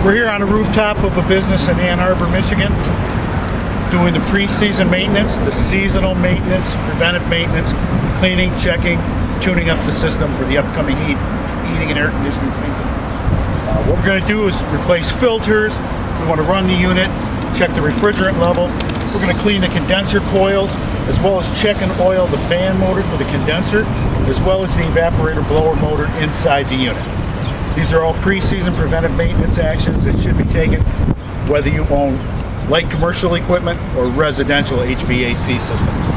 We're here on the rooftop of a business in Ann Arbor, Michigan, doing the pre-season maintenance, the seasonal maintenance, preventive maintenance, cleaning, checking, tuning up the system for the upcoming heating and air conditioning season. What we're going to do is replace filters. We want to run the unit, check the refrigerant level. We're going to clean the condenser coils, as well as check and oil the fan motor for the condenser, as well as the evaporator blower motor inside the unit. These are all pre-season preventive maintenance actions that should be taken whether you own light commercial equipment or residential HVAC systems.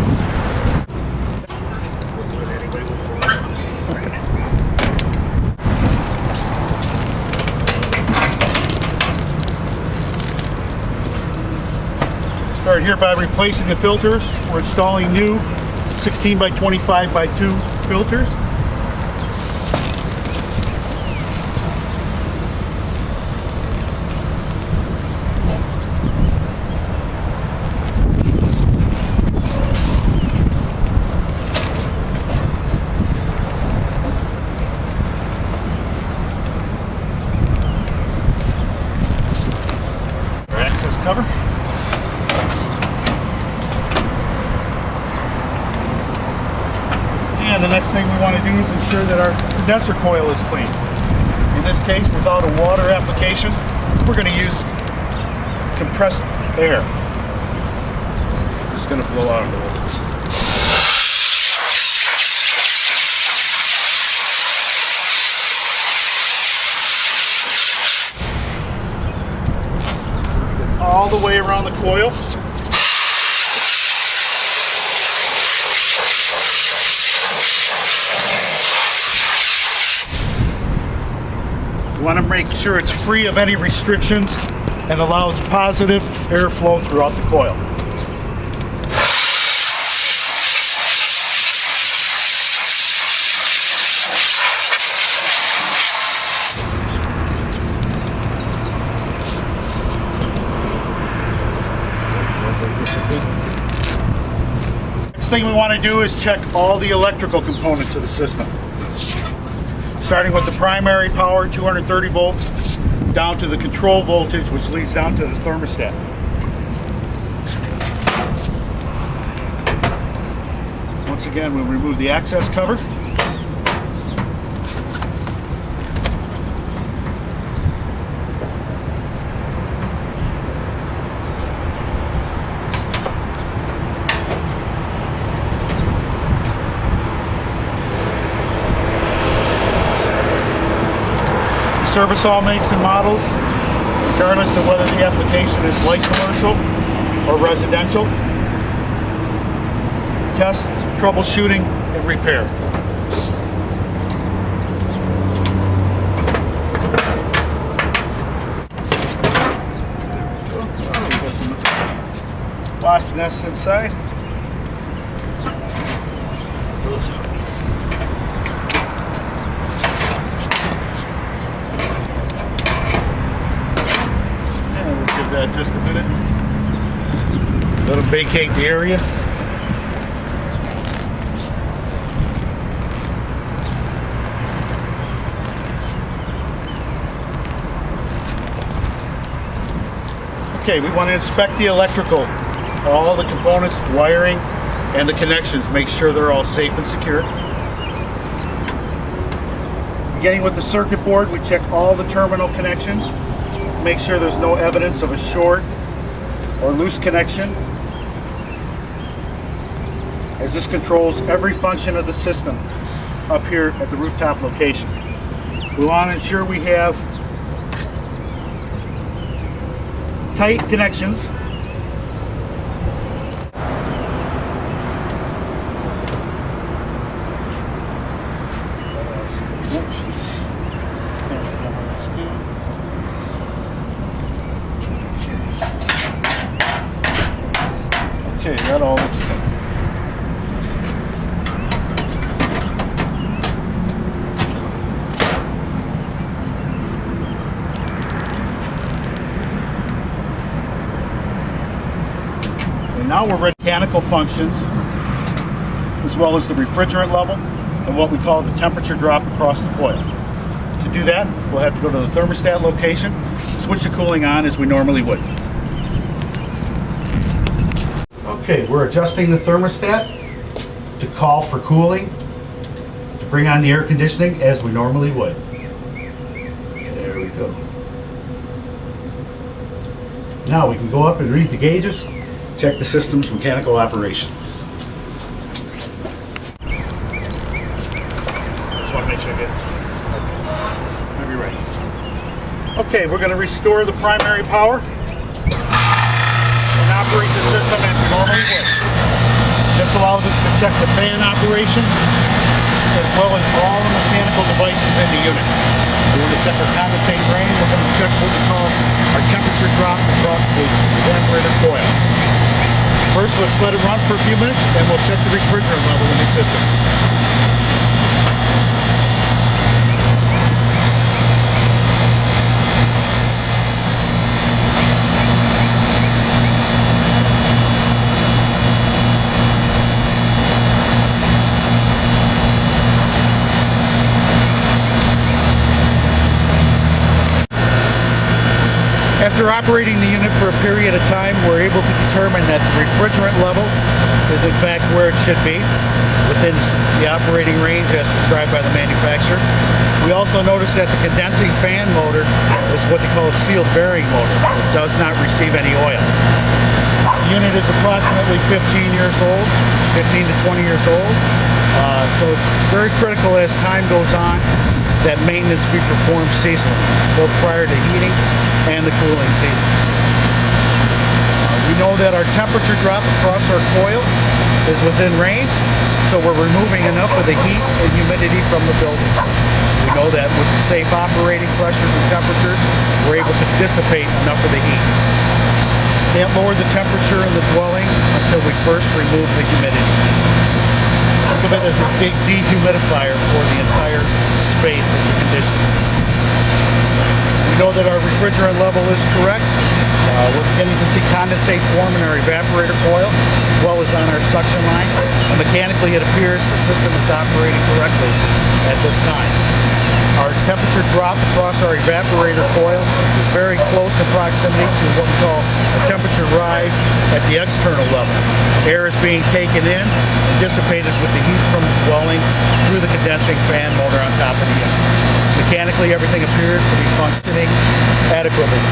Start here by replacing the filters. We're installing new 16 by 25 by 2 filters. Our access cover. And the next thing we want to do is ensure that our condenser coil is clean. In this case, without a water application, we're going to use compressed air. Just going to blow out a little bit. All the way around the coil. We want to make sure it's free of any restrictions and allows positive airflow throughout the coil. Next thing we want to do is check all the electrical components of the system. Starting with the primary power, 230 volts, down to the control voltage, which leads down to the thermostat. Once again, we'll remove the access cover. Service all makes and models, regardless of whether the application is light commercial or residential. Test, troubleshooting, and repair. Wasp nest inside. That just a minute. Let them vacate the area. Okay, we want to inspect the electrical, all the components, wiring, and the connections. Make sure they're all safe and secure. Beginning with the circuit board, we check all the terminal connections. Make sure there's no evidence of a short or loose connection, as this controls every function of the system up here at the rooftop location. We want to ensure we have tight connections. Okay, that all looks good. And now we're ready for mechanical functions, as well as the refrigerant level and what we call the temperature drop across the coil. To do that, we'll have to go to the thermostat location, switch switch the cooling on as we normally would. Okay, we're adjusting the thermostat to call for cooling, to bring on the air conditioning as we normally would. There we go. Now we can go up and read the gauges, check the system's mechanical operation. Just want to make sure I get it. Maybe ready. Okay, we're going to restore the primary power and operate the system as we normally would. This allows us to check the fan operation as well as all the mechanical devices in the unit. We want to check our condensate drain. We're going to check what we call our temperature drop across the evaporator coil. First, let's let it run for a few minutes, and we'll check the refrigerant level in the system. After operating the unit for a period of time, we're able to determine that the refrigerant level is in fact where it should be, within the operating range as prescribed by the manufacturer. We also notice that the condensing fan motor is what they call a sealed bearing motor. It does not receive any oil. The unit is approximately 15 years old, 15 to 20 years old. So it's very critical as time goes on that maintenance be performed seasonally, both prior to heating and the cooling season. We know that our temperature drop across our coil is within range, so we're removing enough of the heat and humidity from the building. We know that with the safe operating pressures and temperatures, we're able to dissipate enough of the heat. Can't lower the temperature in the dwelling until we first remove the humidity. Think of it as a big dehumidifier for the entire space that you're conditioning. We know that our refrigerant level is correct. We're beginning to see condensate form in our evaporator coil as well as on our suction line. And mechanically it appears the system is operating correctly at this time. Our temperature drop across our evaporator coil is very close in proximity to what we call a temperature rise at the external level. Air is being taken in and dissipated with the heat from the dwelling through the condensing fan motor on top of the unit. Mechanically, everything appears to be functioning adequately.